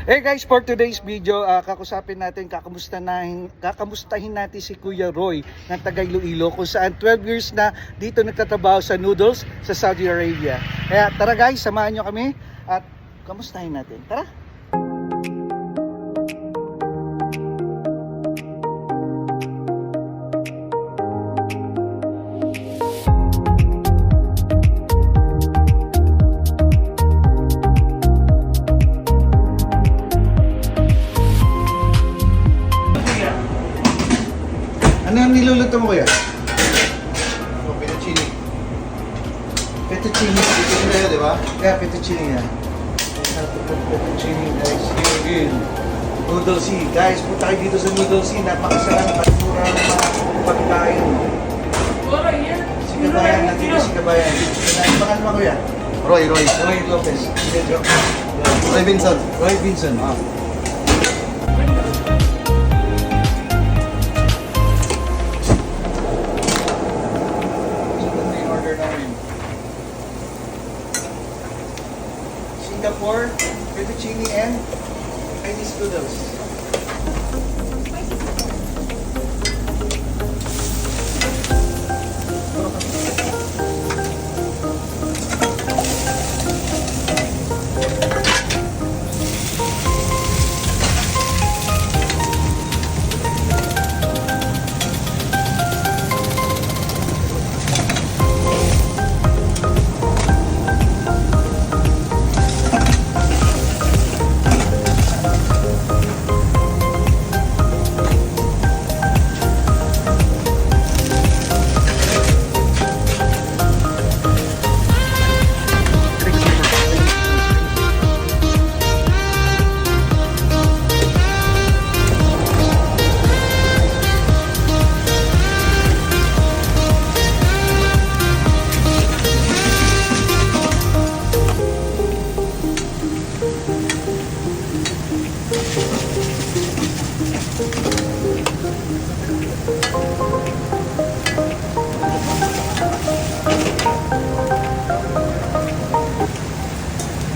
Hey guys, for today's video, kakamustahin natin si Kuya Roy ng taga Iloilo kung saan 12 years na dito nagtatrabaho sa noodles sa Saudi Arabia. Kaya tara guys, samahan nyo kami at kamustahin natin. Tara! Ano ang niluluto mo kuya? Fettuccine. Fettuccine. Fettuccine na yun, di ba? Yeah, fettuccine yan. Fettuccine guys, here again. Noodles Sea. Guys, punta kayo dito sa Noodles Sea. Napakasarap at mura ng mga pagkain. Sikabayan natin yung sikabayan. Ano pangalan mo kuya? Roy. Roy Lopez. Roy Vincent. Roy Vincent. Singapore, fettuccine and Chinese noodles.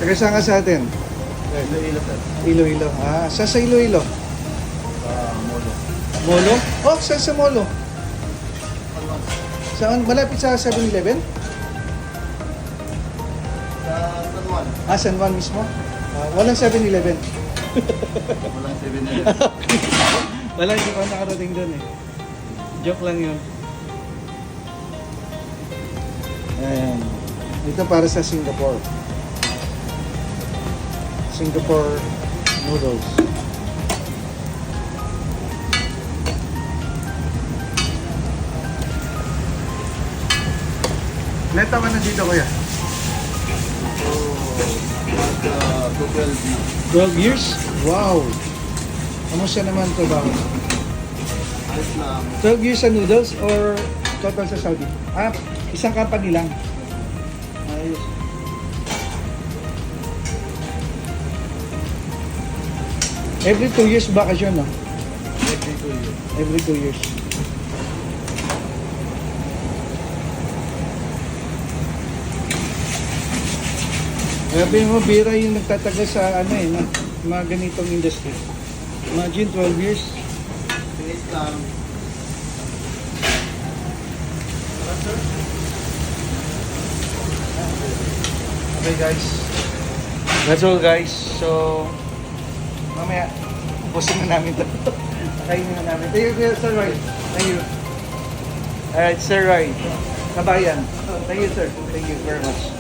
Taga saan ka sa atin? Iloilo, sir. Iloilo. Saan sa Iloilo? Molo. Molo? Oh, saan sa Molo? Saan? Malapit sa 7-Eleven? Sa San Juan. San Juan mismo? Walang 7-Eleven. Walang 7-Eleven. Wala, hindi ko nakarating doon eh. Joke lang yun. Ayan. Ito para sa Singapore. Singapore noodles. Ilan taon ka na dito kuya? So, 12 12 years? Wow! Kamusta naman ito ba? Yes lang. 12 years sa noodles or total sa Saudi? Isang company lang. Ayos. Every 2 years bakasyon, no? Every 2 years. Every 2 years. Sabi mo, bira yung nagtataga sa ano eh, mga ganitong industry. Imagine 12 years. Finish lang. Okay guys. That's all guys. So, mamaya, ubusin na namin ito. Kainin na namin. Thank you, Sir Roy. Thank you. Alright, Sir Roy. Kabayan. Thank you, sir. Thank you very much.